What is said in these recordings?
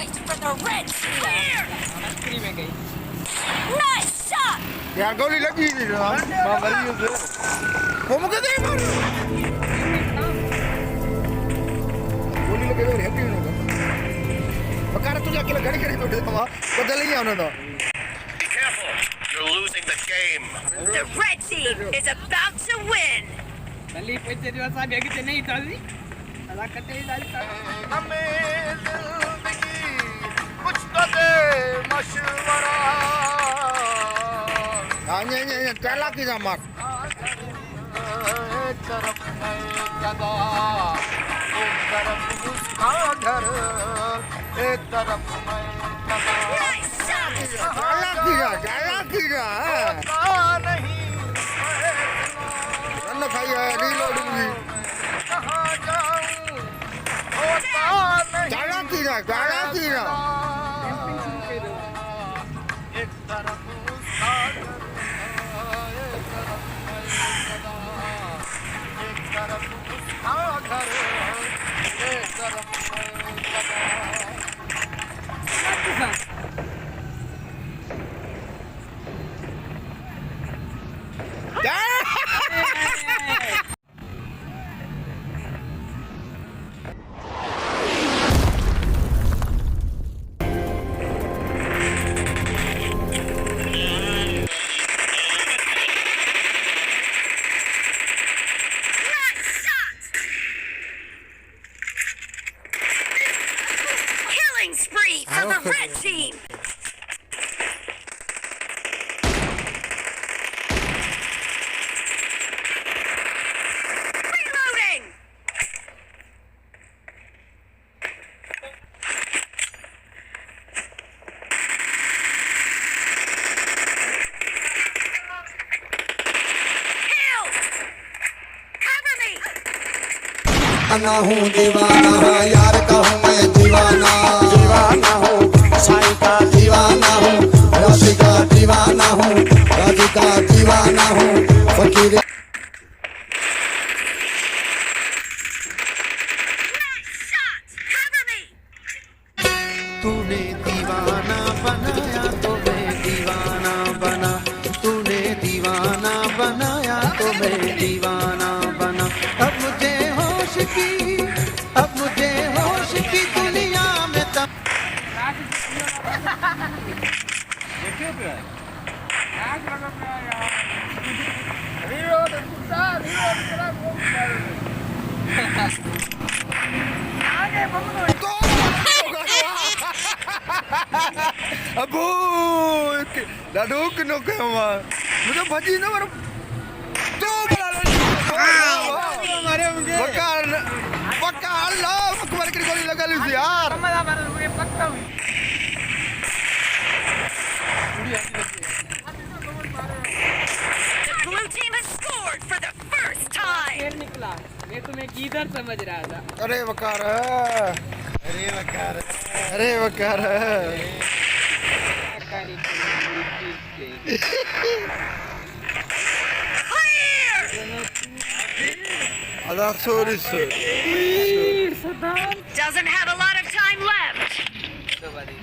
choice for the red team. Nice shot. यार गोली लगी थी ना मरी उसे वो मुझे दे मार गोली लगे तो हैप्पी होगा बकार तुझे अकेला गाड़ी खड़ी तो हवा बदल ही आना था Be careful. You're losing the game. The red team is about to win. Dali pwede diwa sabi agi te nahi tadi. Ala kate dali ta. हमें जिंदगी कुछ तो दे मशवरा हाँ ये चला की ना मार एक तरफ गदा एक तरफ उसका घर एक तरफ Nice shot. चला की ना नहीं रन खाई है रीलोडिंग भी कहाँ जाऊँ होता नहीं चला की ना एक तरफ उसका घर एक तरफ उसका घर एक तरफ Killing spree for the red team. Reloading. Kill. Cover me. दीवाना हूँ दीवाना यार का हूँ मैं दीवाना दीवाना हूँ साईं का दीवाना हूँ राजी का दीवाना हूँ राजी का दीवाना हूँ फकीर Nice shot. Cover me. तूने दीवाना बनाया तो मैं दीवाना बना तूने दीवाना बनाया तो मैं दीवाना बना अब मुझे होश की दुनिया में तब अबू लाडूक नो के मां मुझे भजी ना मारो तो मारे मुझे बकार लो बकार की गोली लगा ली थी यार Mala mara मुझे पक्का हुई. The blue team has scored for the first time. खेल निकला. मैं तुम्हें किधर समझ रहा था. अरे बकार Clear. अदा sorry Doesn't have a lot of time left.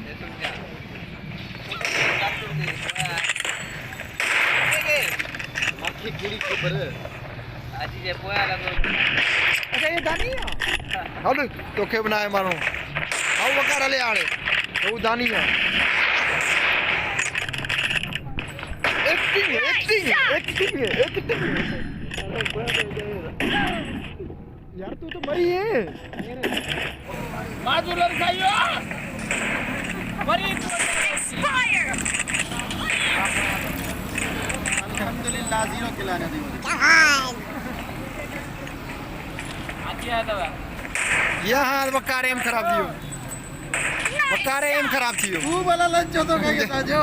अच्छा ये दानी है. हल तोखे बनाए मानो आओ बकार ले आड़े तो दानी है एक्टिंग यार तू तो मरी है माजुलर खाइयो. मरी. Fire. अल्हम्दुलिल्लाह जीरो खिलाने दी Haji ada ba. यहाँ बकारे एम खराब दियो बकारे एम खराब दियो तू वाला लंच हो तो कहीं साजो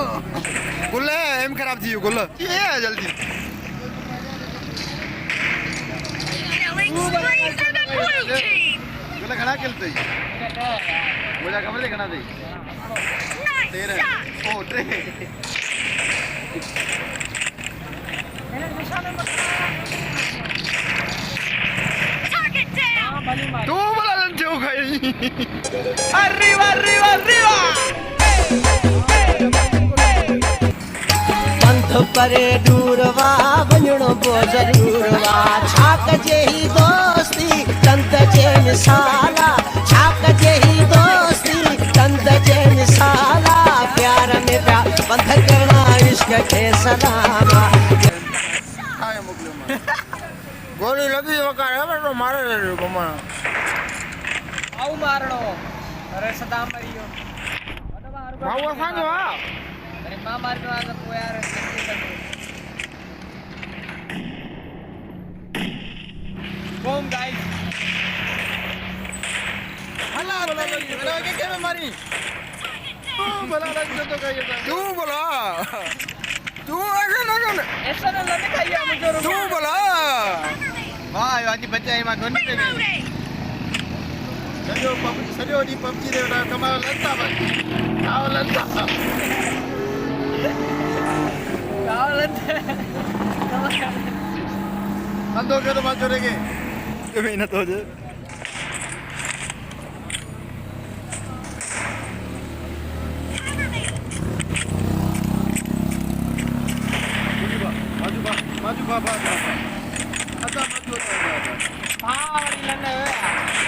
गुल्ले एम खराब दियो गुल्ले ये है जल्दी Killing spree for the blue team. गुल्ले खड़ा खेलते ही मुझे खबर दे खड़ा दे Nice तेरे shot. ओ tray Target down. Bali mari. तू वाला लंच हो खाई arriba arriba arriba पंथ परे दूरवा वञणो पोइ ज़रूर वा छा कजे ही दोस्ती कंद जे मिसाला छा कजे ही दोस्ती कंद जे मिसाला प्यार में पिया बंध करणा इश्क खे सलामा खाए मोकिलियो मां गोली लगी वकार है पर मारे घुमण आऊ मारणो अरे सदा मरियो भाऊ असांजो आहे अरे मां मारनो आ त पोइ यार बूम गाइस हला बोला के में मारी बोला लग तो कहिए तू बोला तू ऐसा न लगे खाइया मुझे तू बोला वाह आज बच्चा मां कोन पे गई सॼो ॾींहुं पबजी ते वेठा कमायो लंता बस आओ लंता अंदो के तो मां चोरे के तुम्हें न तो जे माजू बाबा आता मत हां वरी लंडे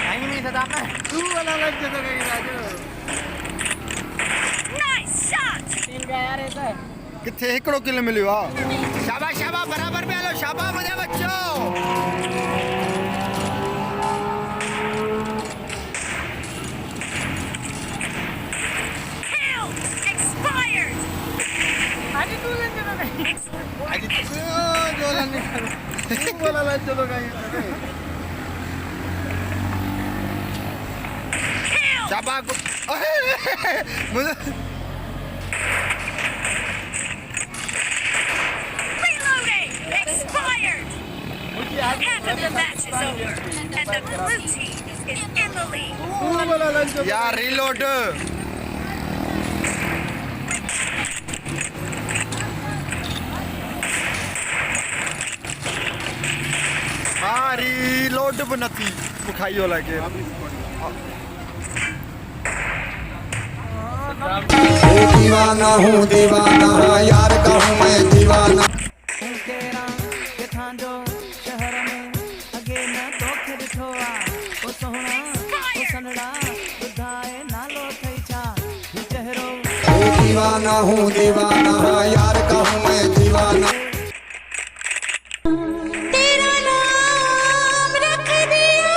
आई नहीं सदा में तू वाला लग तो गई राजू Nice shot! तीन गया यार ये तो किथे एकड़ो किल मिलियो आ शाबाश शाबाश बराबर पे आलो शाबाश मुझे बच्चों Kill! Expired! हाजी तू लंडे तो नहीं आज जो लंने तू वाला लग तो गई Kill! शाबाश मुझे Reloading! Expired! Half of the match is over, and the blue team is in the lead. तू वाला लग तो यार रीलोड हाँ रीलोड भी नथी बुखाइयो लगे दीवाना हूँ दीवाना यार का हूँ मैं दीवाना तेरा किथां जो शहर में अगे न तोखे ॾिठो आ ओ सोहणा ओ सनड़ा ॿुधाए नालो थई छा ही चहिरो दीवाना हूँ दीवाना यार का हूँ मैं दीवाना तेरा नाम रख दिया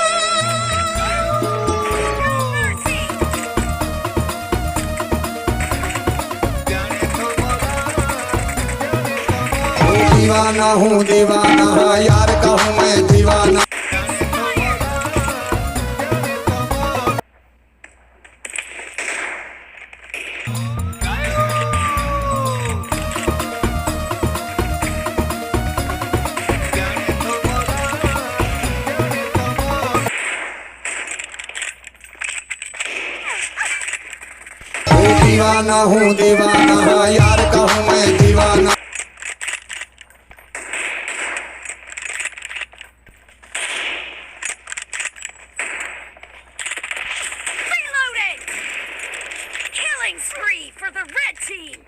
दीवाना हूँ दीवाना यार का हूँ मैं दीवाना दीवाना हूँ दीवाना यार का हूँ मैं दीवाना Reloading! Killing spree for the red team!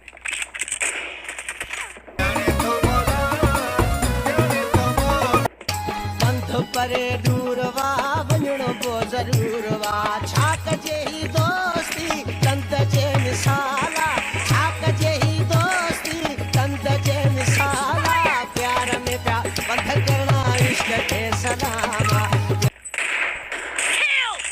पंथ परे दूरवा वञणो पोइ ज़रूर वा छा कजे ही दोस्ती कंद जे मिसाला छा कजे ही दोस्ती कंद जे मिसाला प्यार में पिया बंध करणा इश्क खे सलामा Killed!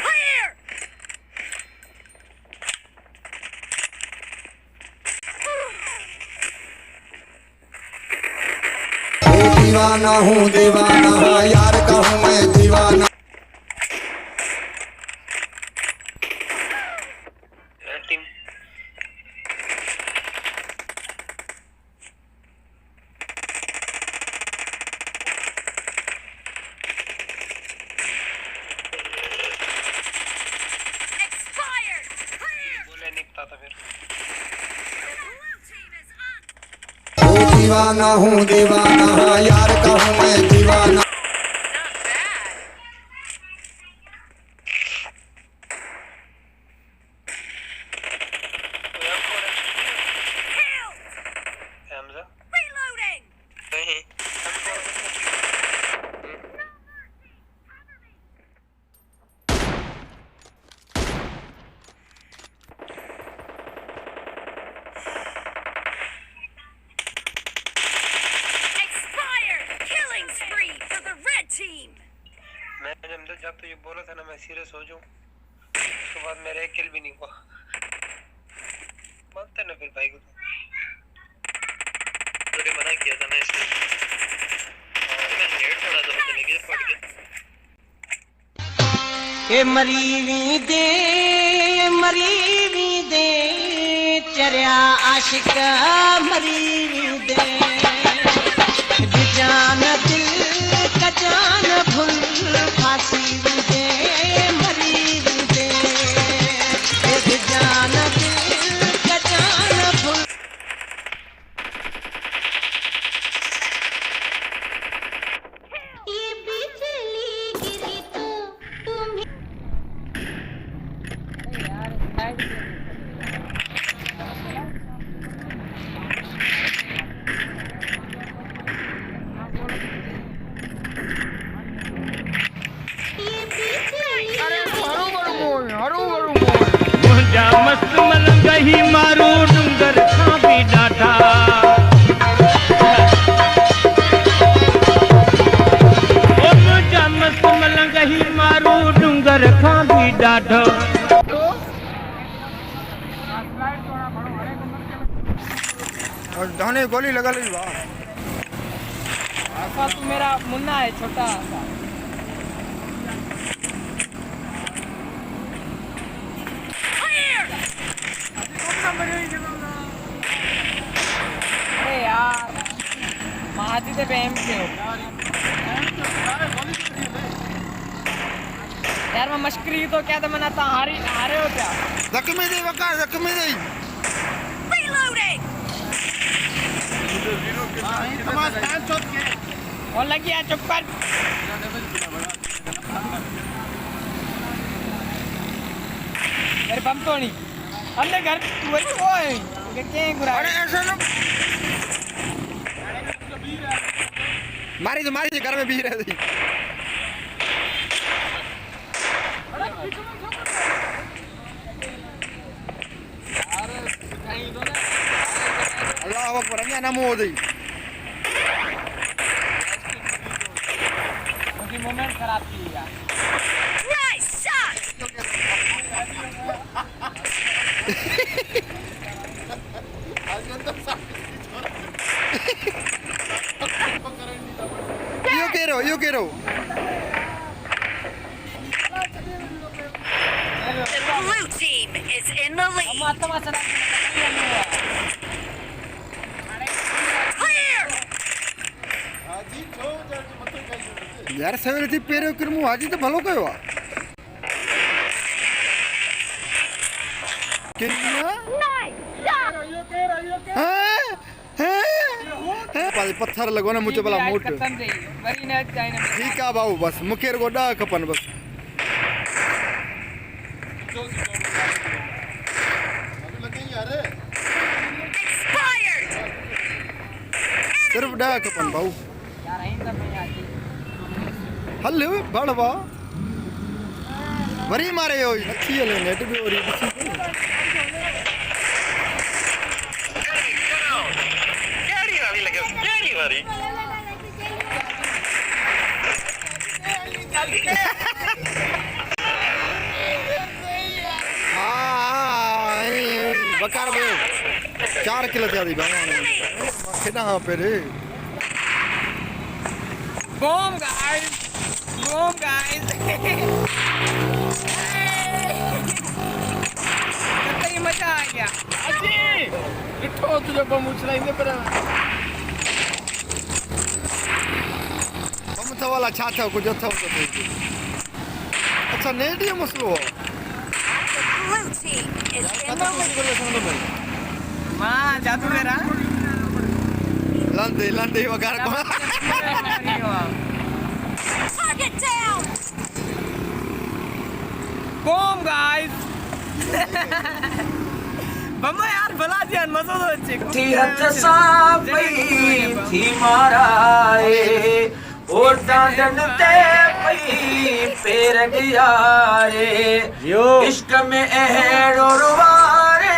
Clear! दीवाना हूँ दीवाना यार का हूँ मैं दीवाना Expired! Clear! Blue team is on! दीवाना हूँ दीवाना यार का हूँ दीवाना Not bad. Killed. Reloading. Expired. Killing spree for the red team. मैं जब तो ये बोला था ना मैं सीरियस हो जाऊं उसके बाद मेरा एक किल भी नहीं हुआ मानते ना फिर भाई को तो मना किया था ना इसलिए मैं लेट थोड़ा सा बचने के पड़ गया ए मरीवी दे चरिया आशिक मरीवी दे जान दिल का जान भूल फांसी दे मरीवी दे जान दिल का जान भूल ये बिजली गिरी तो तुम्हें ये बिजली अरे हरू बरू मोय मुंहिंजा मस्त मलंग ही मारो डूंगर खां बि ॾाढा ओ मुंहिंजा मस्त मलंग ही मारो डूंगर खां बि ॾाढो और दाने गोली लगा ली वाह ऐसा तू मेरा मुन्ना है छोटा सा Clear. अरे यार महाजी ते प्रेम के हो यार मैं मश्करी तो क्या था मना था हारे हो क्या जख्मी दे वकार जख्मी दे Reloading. और लगी है चुप कर मेरे बम तो नहीं हमने घर वही ओए क्या गुरा अरे ऐसा ना मारी तो घर में भी रह थी अल्लाह अकबर अन्या नमो दे उनकी मोमेंट खराब की यार Nice shot. Yo quiero. The blue team is in the lead. Clear. यार सवेरे थी पेरे कर मु हाजी तो भलो कयो आ कितना हैं पत्थर लगो ना मुझे भला मोट ठीक आ बाबू बस मुखेर को डा खपन बस Expired. सिर्फ डा खपन बाबू हल बड़वा वरी मारे हो अच्छी हले नेट भी हो रही बकार में 4 किलो त्यादी खेना पे रे Boom guys कितनी मजा आ गया अजी इठो तुझे बम उछलाइंदे पर बम था वाला छा था कुछ था तो अच्छा नेट ये मसलो Blue team is in the lead. मां जादू मेरा ला Lande वगैरह को Target down! Boom, guys! बम्बा यार भला ध्यान मजा तो अच्छे थी हथ सापई थी माराए और दादन ते पई पेर गियारे इश्क में अहरो रुवारे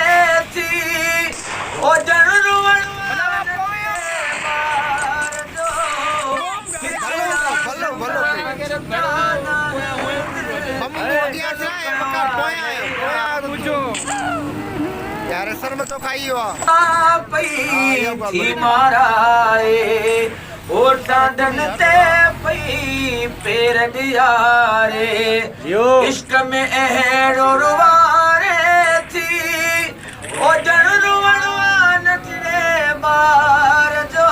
थी ओ जन रुवन यार सर में तो खाई हुआ पई थी माराए और दादन ते पई पेर गियारे इश्क में अहरो रुवारे थी ओ जन रुवन नचने बार जो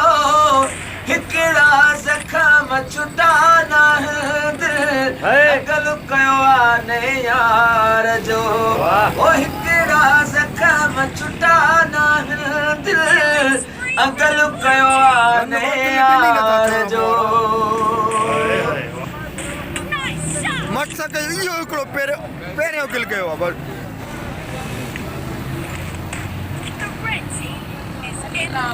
हिकड़ा जख्म छुटाना दिल कयो आने यार जो ओ हिकड़ा जख्म छुटाना दिल अगल कयो आने यार जो Nice shot! मत सके यो हिकिड़ो पहिरियों किल कयो आहे बस The red team is in the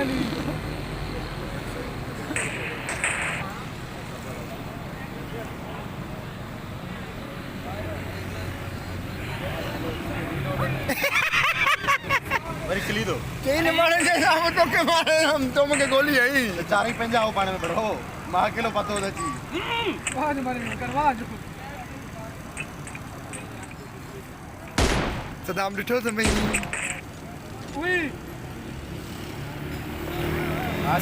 lead. Worry किली दो चईन मारे जे हम तो के मारे हम तो मूंखे गोली आई चारई पंहिंजा हो पाण में बड़ो मां किलो पतो दची सदाम ॾिठो त भई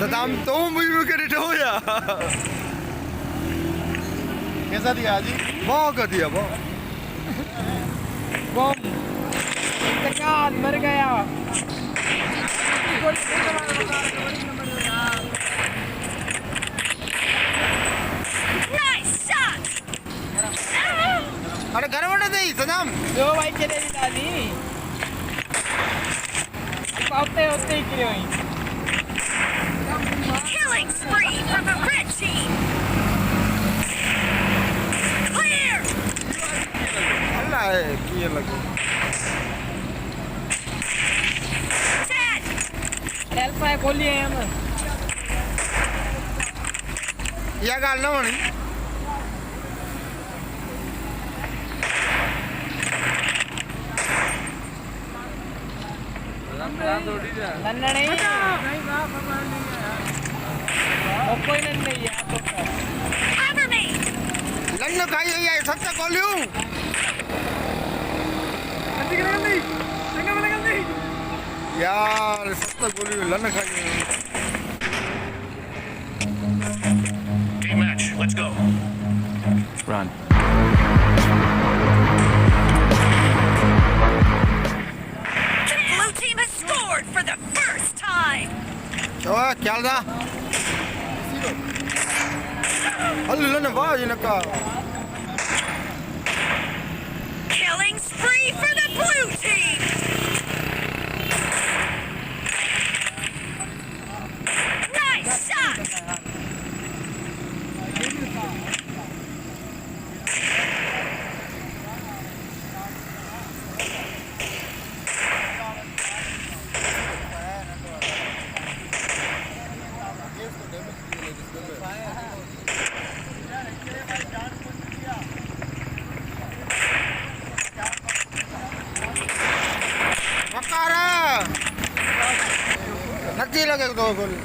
सदाम तो मुझे मूंखे ॾिठो हुया कैसा दिया हाजी बहुत का दिया बहुत मर गया Nice shot! अरे घर वटे दे सदाम दो भाई चले भी डाली होते होते ही किए हुई Killing spree for the red team! Clear! अल्लाह है किए लगो Dead! हेल्प है बोलिए हम या गाल न वणी नन्ना नहीं और कोई नन्ना नहीं है Cover me! लन्न खाई है सच गोलियूं यार सच गोलियूं लन्न खाई Game match. Let's go. Run. The blue team has scored for the first time! ओए क्या था अल्लाह लन्न वाह इनका Killing spree for the blue team! Nice shot! मकारा नती लगे दो गोली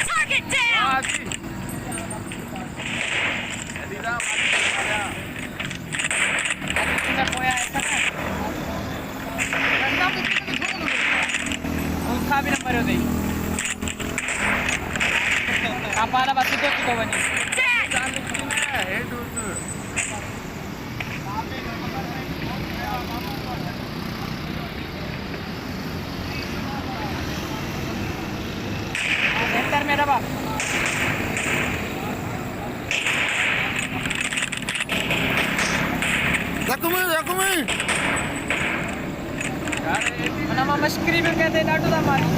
Target down! उसका भी नंबर हो गई आप आना बस तो बनी Dead! daba. Zakumi. Nama maskri mein kehte dadu da mari.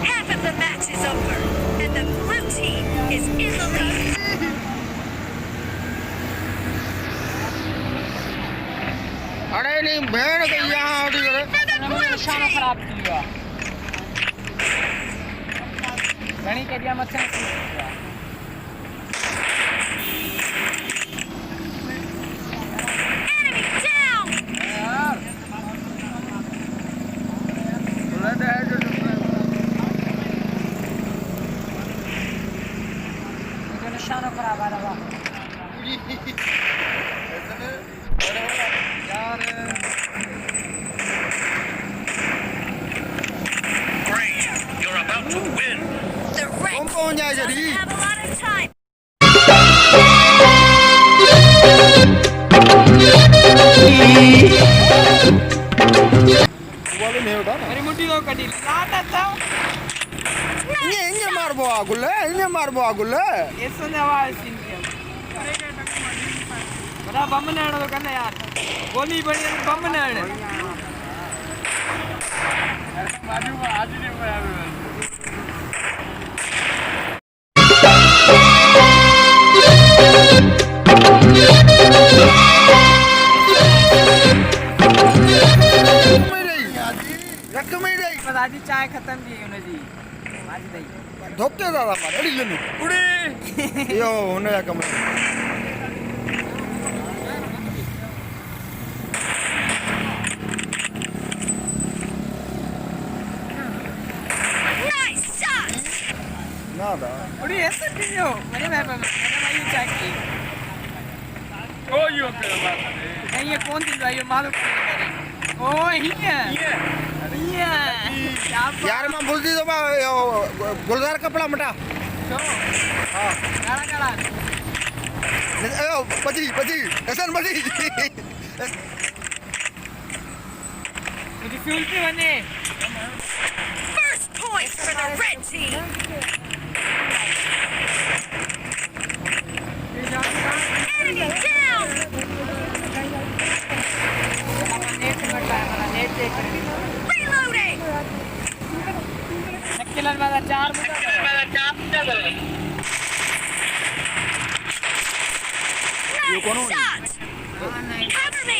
Half of the match is over, and the blue team is in the lead. अरे नहीं भेड़ के यहाँ आती है निशाना खराब किया घणी के दिया मत Enemy down! निशाना खराब आ रहा Great. You're about to win. The red कौन team जाए doesn't zari have a lot of time. वाले नहीं होता ना मेरी मुट्ठी को कटी लाता था इंगे मारबो आगुले ये सुन आवाज सीन के बड़ा बम नाड़ तो करना यार गोली बड़ी बम नाड़ बाजू में आज नहीं हुआ आज चाय खत्म की उन्हें जी आज दई धोपते दादा मार अड़ी लेनु उड़े यो होने या कम Nice shot! ना दा उड़े ऐसे क्यों मैंने ये चाकी ओ यो तेरा बात नहीं ये कौन थी भाई ये मालूम नहीं ओ यार मैं बोल दी तो गुलजार कपड़ा मटा हाँ काला काला पची ऐसा पची मुझे फ्यूल पे बने First point for the red team! Enemy down! Reloading! Kiln वाला चार Nice shot! Cover me!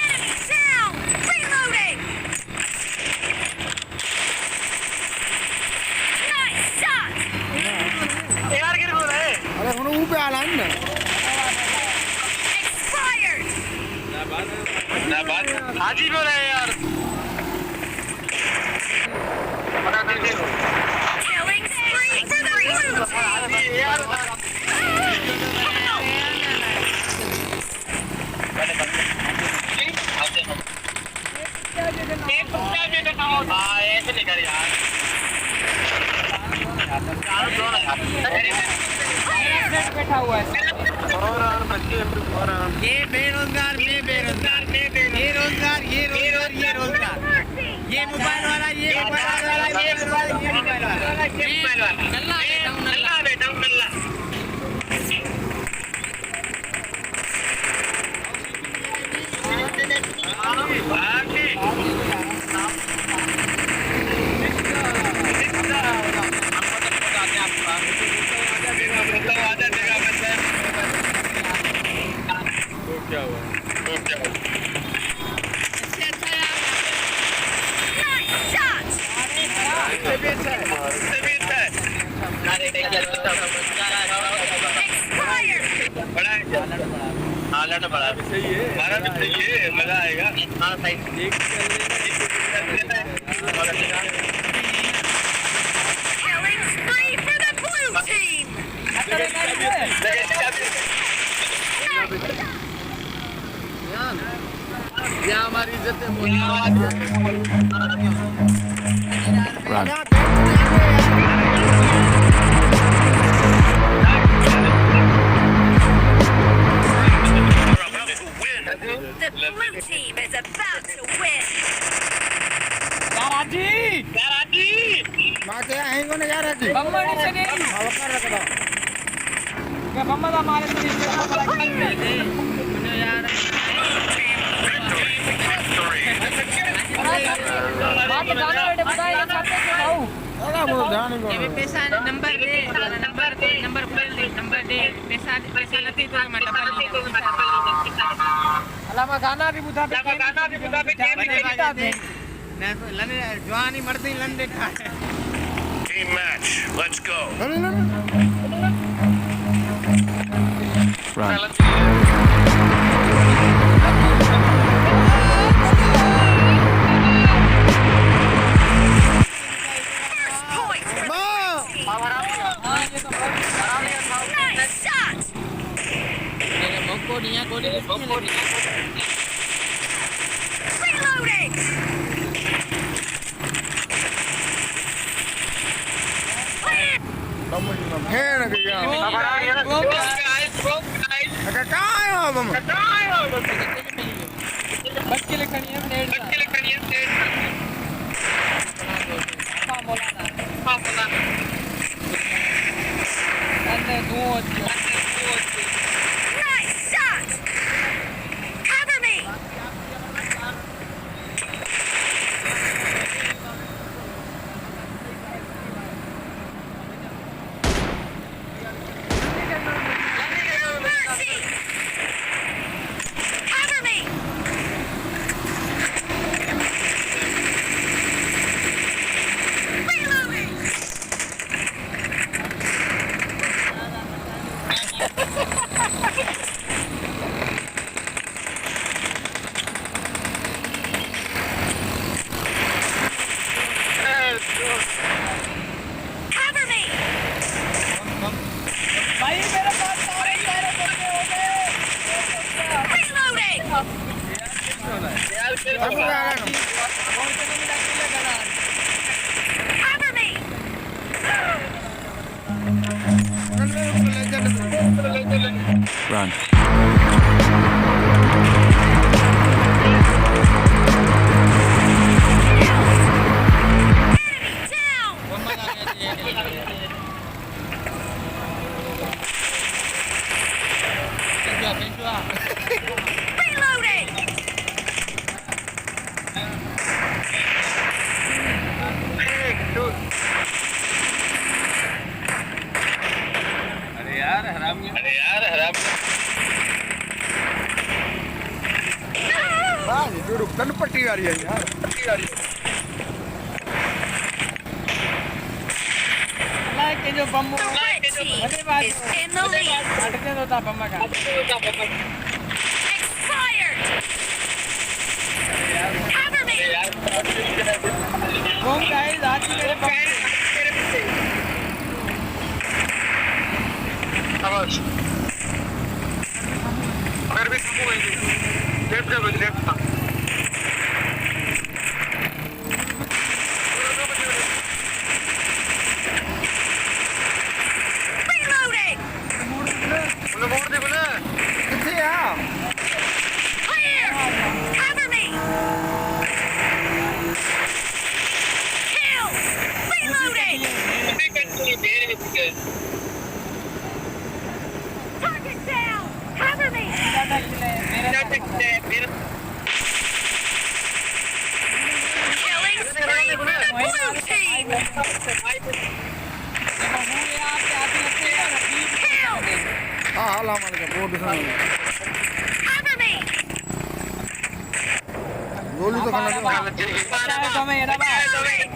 Enemy down! Reloading! Nice shot! अरे हम लोग ऊपर आना है ना Expired! हाजी बोला है यार Killing spree for the blue ऐसे नहीं कर यार बैठा हुआ है ये बेरोजगार ये बेरोजगार ये मोबाइल वाला ये मोबाइल वाला ये मोबाइल वाला नल्ला बेटा नल्ला क्या हुआ Nice shot! Expired! बड़ा सही है हमारा भी सही है मजा आएगा हाँ सही Killing spree for the blue team! ये हमारी इज्जत है Run. Team match. Let's go. Run. Point for the team. Nice shot. Reloading. Clear. Hain ke ya. Nice shot. Cover me. No mercy. Cover me. Reloading. Cover me. Reloading. Cover me. Run. Enemy down. Reloading. Bye, duduk kan patti आ रही है यार. Patti आ रही है. The red team is in the lead. Expired. Cover me. Reloading. किथे आ? Clear. Cover me. Kill. Reloading. Target down. Cover me. Killing spree for the blue team. Kill. हाँ हाला मार के बोर्ड से. Cover me. गोली तो खाना Reloading.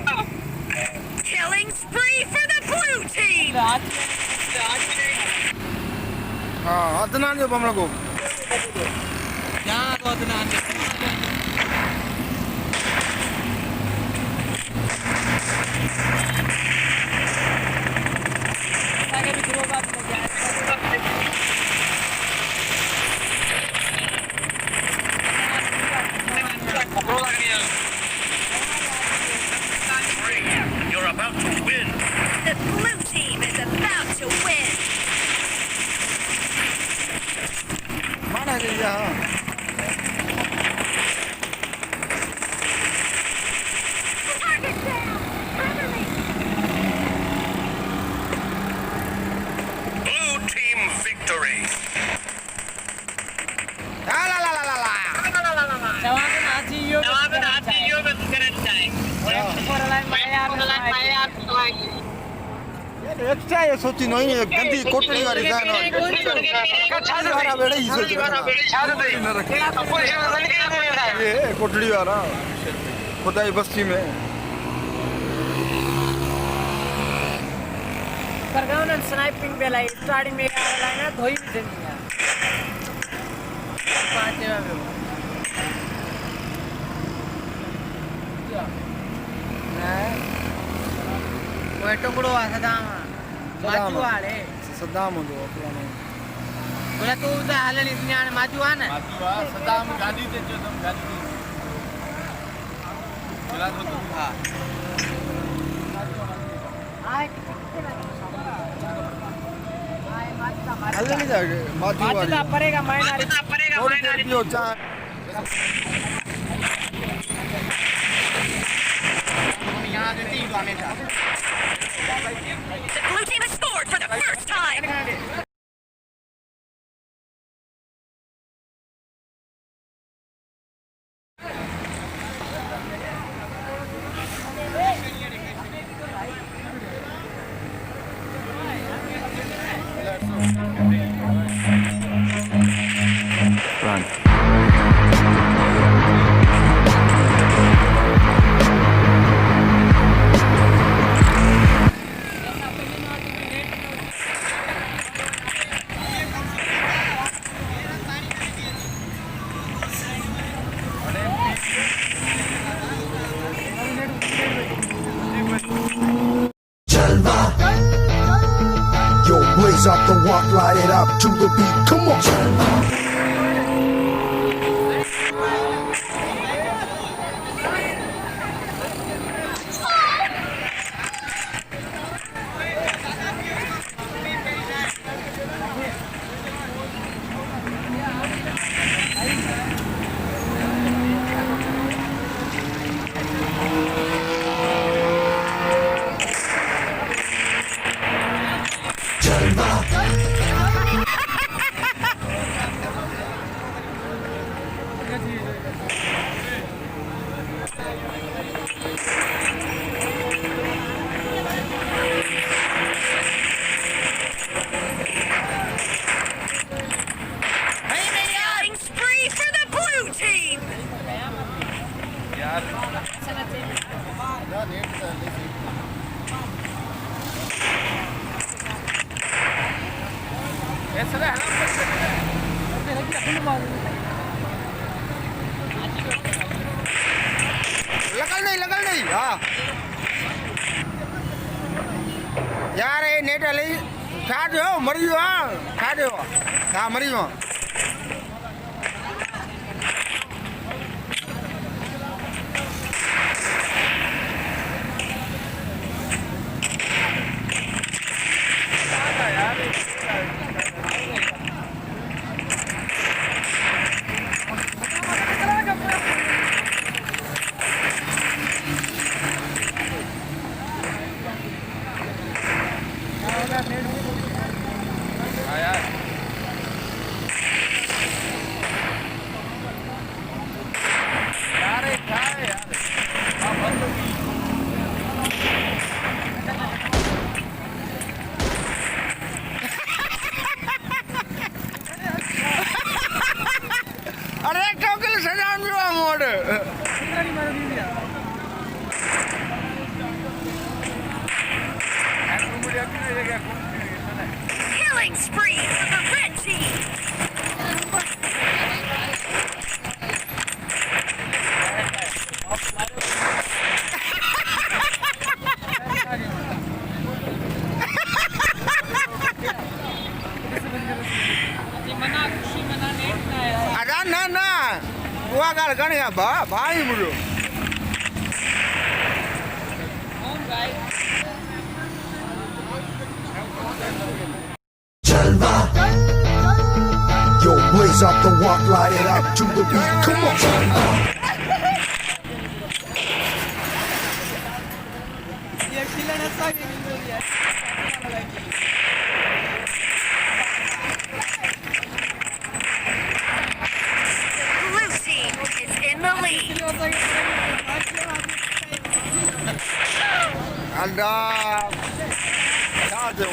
Killing spree for the blue team. हाँ अदनान जो बमला को. You're about to win. The blue team is about to win. माना के या. Target down. Cover me. Extra ये सोची नहीं है गंदी कोटड़ी वाली जान वाला बेड़े ही सोच ये कोटड़ी वाला खुदाई बस्ती में परगावन स्नाइपिंग बेला स्टार्टिंग में आला ना धोई भी देनी है पांच में वो टुकड़ो आ सदाम माजू वाले सदाम हो पुरानो बोला तू तो हालनी दुनिया में माजू आ ना सदाम गाड़ी ते जो तुम गाड़ी चला दो तुम हां आए हल्ले नहीं जाएगा माजू वाली माजू पड़ेगा मायनारी थोड़ी देर पियो चाय The blue team has scored for the first time. Run. Yo, blaze up the walk, light it up to the beat. Come on. Killing spree for the blue team. लगल नहीं हाँ यार ये नेट वाली खा दो मरी हो खा दो हाँ मरी हो अरे टोकल सजान भी वहाँ मोड़ Killing spree for the red team. अरे ना ना वो गाल गने बा भाई मुझे Yo, blaze up the walk, light it up to the beat. Come on. ये खिलने सा के मिल रही है Blue team is in the lead. अल्लाह ते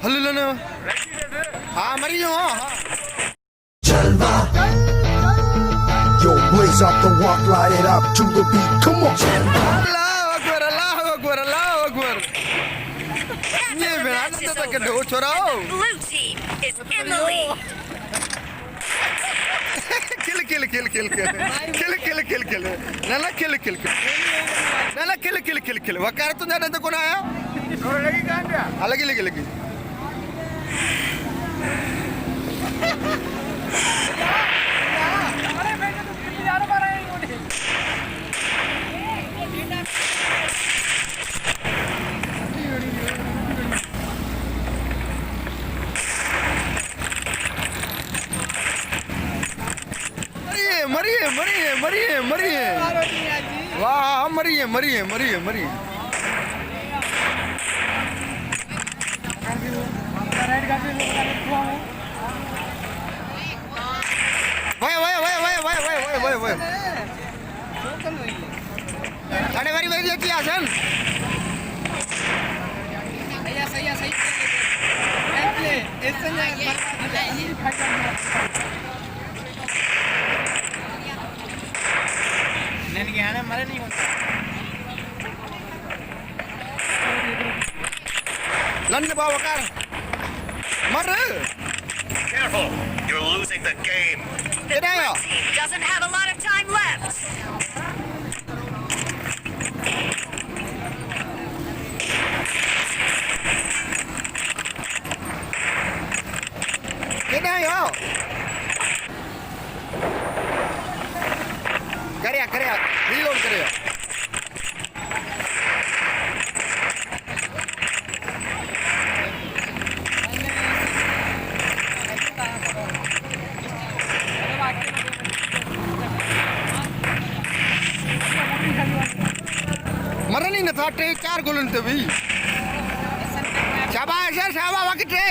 हल्लू लेने हाँ मरी हूँ Jalva. Yo, blaze up the walk, light it up to the beat. Come on, Jalva. अल्लाह अकबर ये मेरा तो तक दो छोराओ Blue team is in the lead. kill nala kill वकार तो जाने तो कौन आया लगी कहां पे लगी मरिए वाह मरिए वाह अरे वारी देखी आसन सही ನನಗೆ ಹಣ ಮರ ನೀವು लंड बावकार मर Careful, you're losing the game. The blue team doesn't have a lot of time left. करेया रीलोड करेया मरनी न था टे 4 गोलन थे भी शाबाश यार शाबाश वाकी टे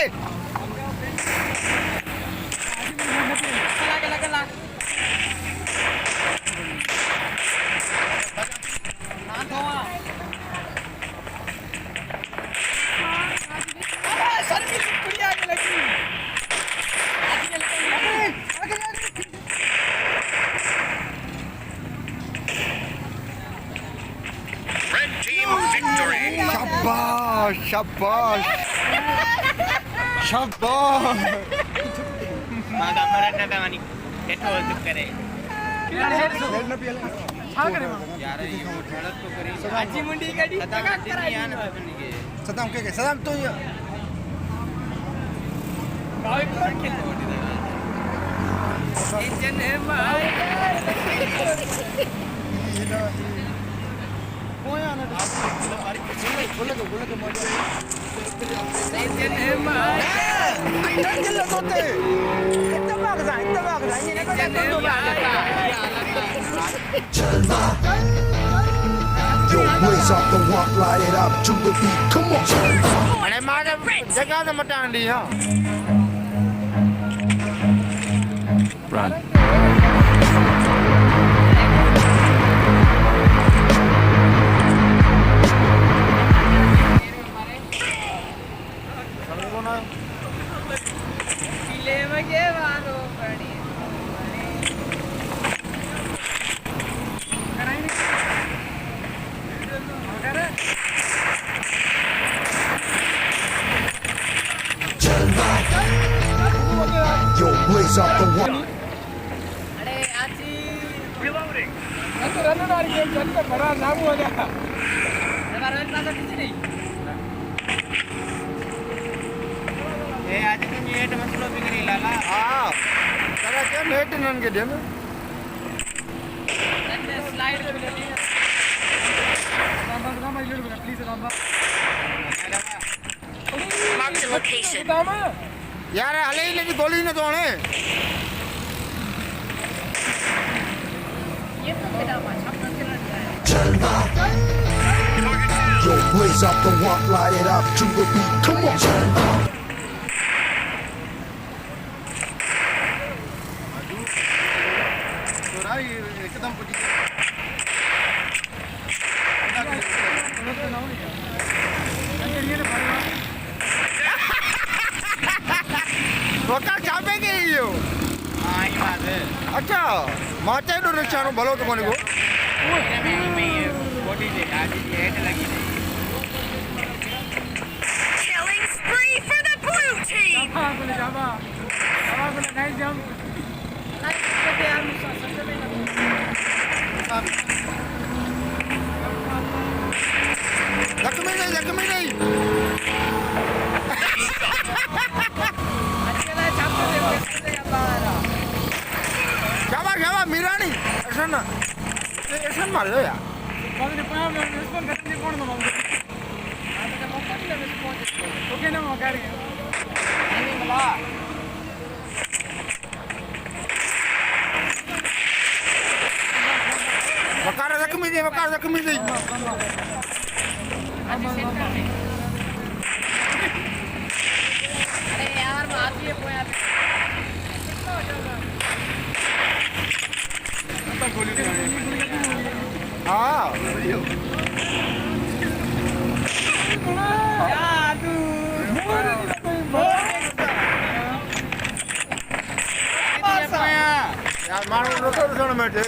Red team victory. शाबाश मागा मरना दानी एटो दुख करे यार ये गलत तो करी हाजी मुंडी गाड़ी तका कराई बनिगे सदाम के सदाम तो भाई कौन के इंजन है भाई कोया ना बोले तो मजा इंजन है भाई चल होते इतना भाग जा ये ना तो Jalva. Yo, blaze up the walk, light it up to the beat. Come on, Jalva. अरे मारे जगह तो मटान दी हां Run. ले मगे वारो पड़ी Jalva. Yo, blaze up the walk. अरे आजी Reloading. तो रन मार के जन पे बड़ा नाम हो गया हमारा इतना पीछे नहीं ए आज तो नेट मसलो बिगड़ी लाला हां तेरा क्या नेट नन के दे ना स्लाइड पे ले Ram please Ram Mark the location. यार हले ही नहीं गोली न तोड़े Jalva. Yo, blaze up the want, light it up to the beat. Come on, turn up. थोड़ा ये एकदम पुटी रोका चापे के यो हाँ ये बात है अच्छा माचे तो रिक्शा नो भलो तो कोने को वो मैं बॉडी ले आज ये हेड लगी नहीं Killing spree for the blue team. जाबा बोले नहीं जाम नहीं करते यार मुझसे समझ में नहीं जख्मी नहीं अकेला चापा दे कैसे बाहर शाबाश मीरानी ऐसा मार लो यार कौन ने पाया मैं रिस्पॉन्ड करने कौन ना मांगो आज का मौका नहीं लगा रिस्पॉन्ड ओके ना मौका रही नहीं मिला वकार जख्मी दे अरे यार बात ये पोया हाँ जादू यार मारो रोटो में थे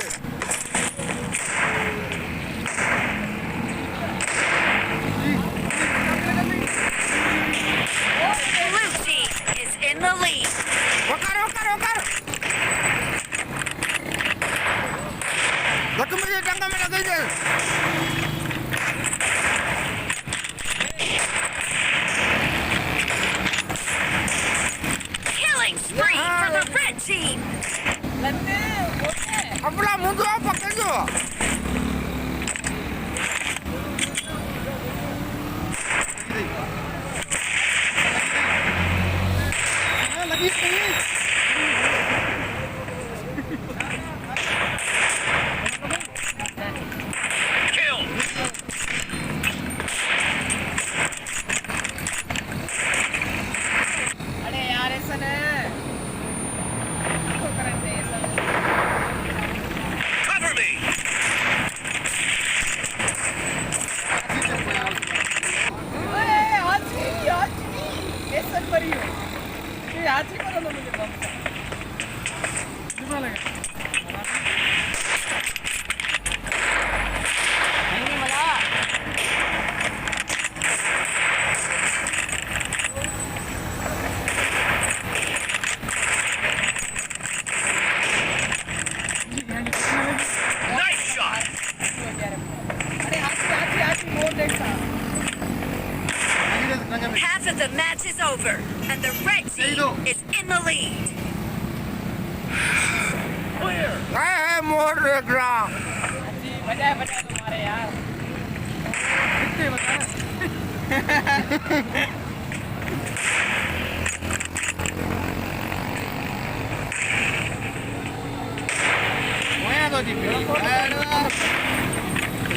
Blue team is in the lead. वकार जख्मी दे टंगा में लगी दे Killing spree for the red team. अपना मुंह तो पकड़ दो Kill. अरे यार ऐसा ना तो करते ऐसा Cover me. ओए हाजी ऐसा करियो ये हाजी करो ना मुझे बम जुमा लगा नहीं मला Nice shot. अरे हाजी मोर देखता Half of the match is over, and the red team is in the lead. है मोर देख रहा बजाय तुम्हारे यार कितने बता वहाँ तो जी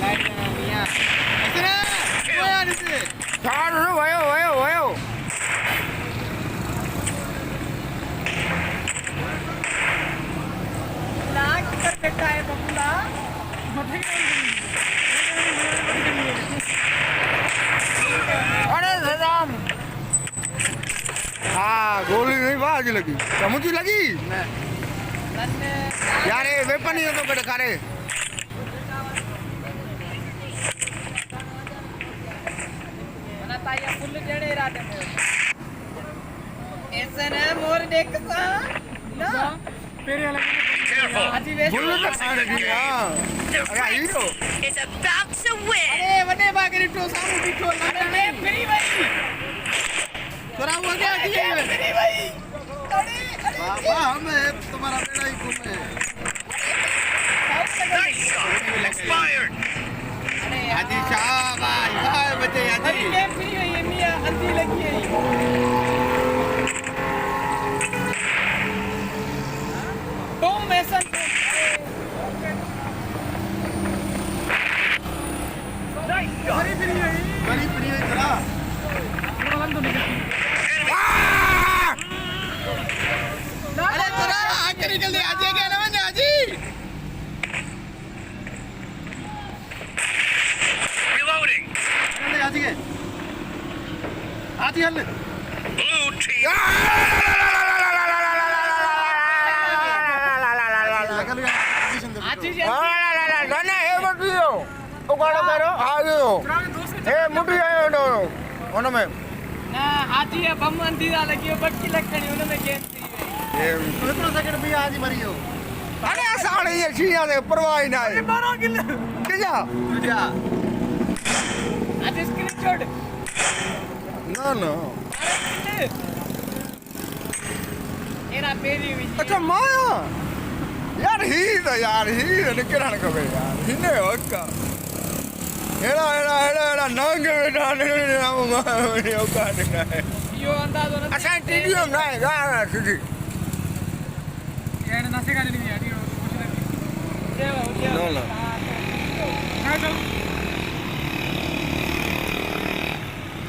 लाइट मियाँ ऐसे वहाँ नीचे चार वयो लाख कर बेटा है बबुला अरे राम हाँ गोली नहीं बाज लगी समुची लगी यार ये वेपन ही तो बेटा करे मना ताया फुल जड़े राते में ऐसे ना मोर देखता ना तेरे अलग Careful. हाजी वे बुल्लू तक सारे दिया The अरे red hero team is about to win. अरे वने बागरी तो सामू बिठो लड़ने फ्री भाई थोड़ा वो क्या किए फ्री भाई अरे बाबा हमें तुम्हारा बेटा ही घूमे Nice shot. Expired. अरे हाजी शाबाश भाई बच्चे अरे हाजी ये फ्री है ये मियां अंधी लगी है तुम ऐसा Nice shot. गरीब हाथी हल Blue team. हाजी जी ना हे बटियो उगाड़ो करो आयो हे मुठी आयो नो उनमें ना हाजी है बम अंधीरा लगी बक्की लखणी उनमें गेम थी हे कितना सेकंड में आज ही मरियो अरे साड़े ये छिया दे परवाह ही ना है 12 किलो किया तुझा आज स्क्रीनशॉट ना एरा पेरी हुई अच्छा माया यार ही निकलण खबे यार हिने ओका एड़ा नंग बेटा ने ओका ने यो अंदाज़ो न असा टीवीओ ना गाना सिधी एने नसे गाड़ी नहीं आती कुछ नहीं ना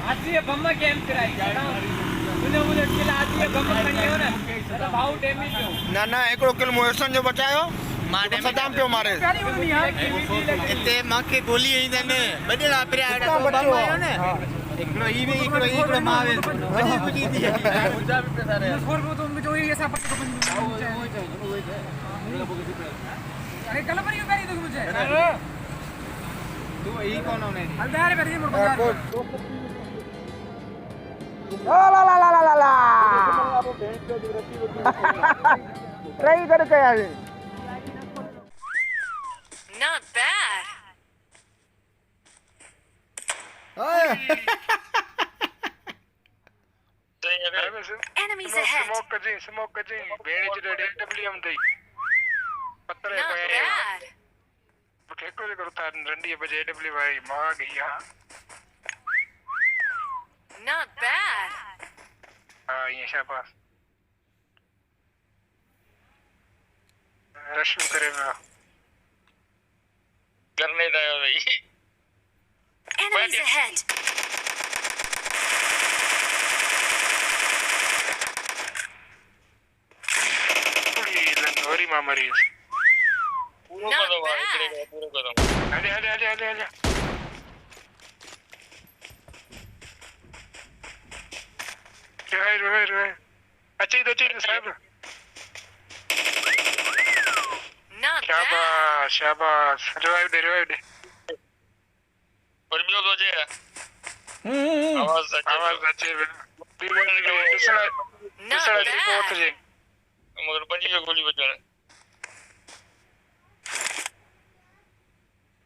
हाजी है बम गेम कराई जाना मुझे किला हाजी है बम खणी हो ना तो भाऊ डैमेज हो ना एकड़ो किल मोहसन जो बचायो मां सदाम पियो मारे इते मांखे गोली आई ने बडला पेरा बम आयो ने एकड़ो ई में एकड़ो मावे बड़ी बुजी थी मुजा भी पैसा रे स्कोर को तो उनके जो ऐसा पट्टा बन अरे कल पर क्यों करी तू मुझे तू ई कौन होने हलदार कर दी मुर्बाद ला ट्राई करके आए Not bad. Enemies ahead. Smoke kajin. Bene chide DWM dei. Patre Not paye. bad. Bukeko de karo tha randi baje DW bhai maa gayi ha. Not bad. ये शाबाश रश करेगा करने दो भाई Enemies ahead. पूरी लंगोरी मामरी Not bad. आजा रोए अच्छा इधर साहब Not bad. शाबाश रिवाइव दे और भी हो जाए आवाज अच्छे दूसरा रिपोर्ट जे मगर पंजी में गोली बचने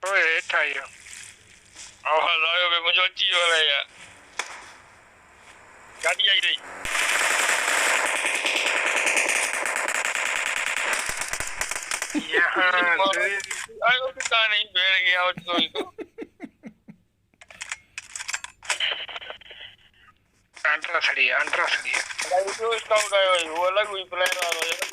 ओए ठाइयो आवाज आयो बे मुझे अच्छी हो रहा है यार गाड़ी आई रही यहाँ आयो भी कहाँ नहीं बैठ गया और कोई को अंतरा सड़ी है गाड़ी तो इसका उड़ा है वो अलग हुई प्लान आ रहा है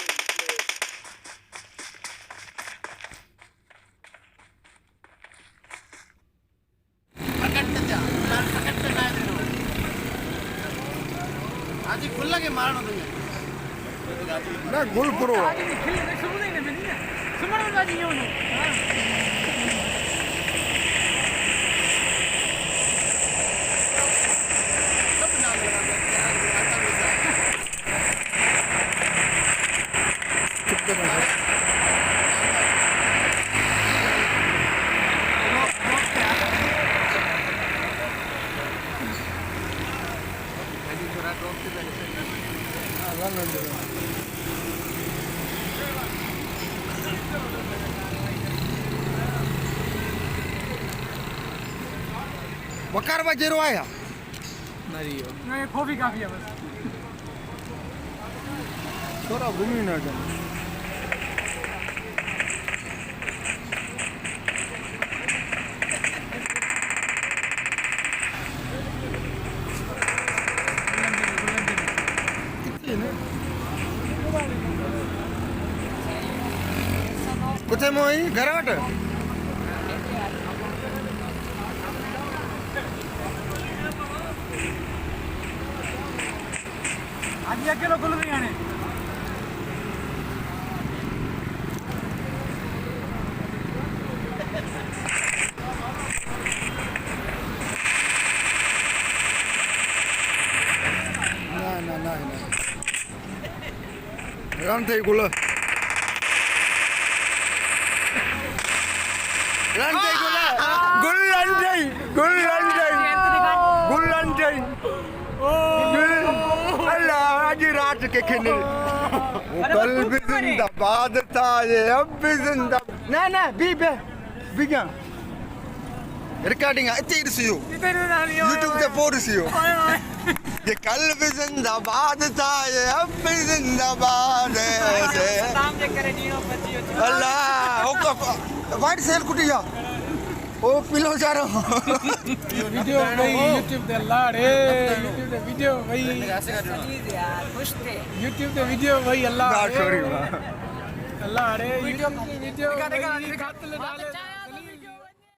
आज खुल्ला के मारनो तुझे ना गुल पुरो वकार बजेरो आया मरियो नहीं खोबी काफी है बस थोड़ा घूमी ना जाए कुछ मोई घर वट आज अकेलो खुल नहीं आने रन थे गुल रन थे गुल अल्लाह आज रात के खेले कल भी जिंदाबाद था ये अब भी जिंदा ना भी क्या रिकॉर्डिंग इतनी रसियो यूट्यूब पे पोर रसियो ये कल भी जिंदाबाद था ये अब भी जिंदाबाद है अल्लाह ओका वाइट सेल कुटिया ओ पिलो जा रहा वीडियो भाई यूट्यूब पे लाड़े यूट्यूब पे वीडियो भाई यार खुश थे यूट्यूब पे वीडियो भाई अल्लाह अल्लाह रे वीडियो खाते डाले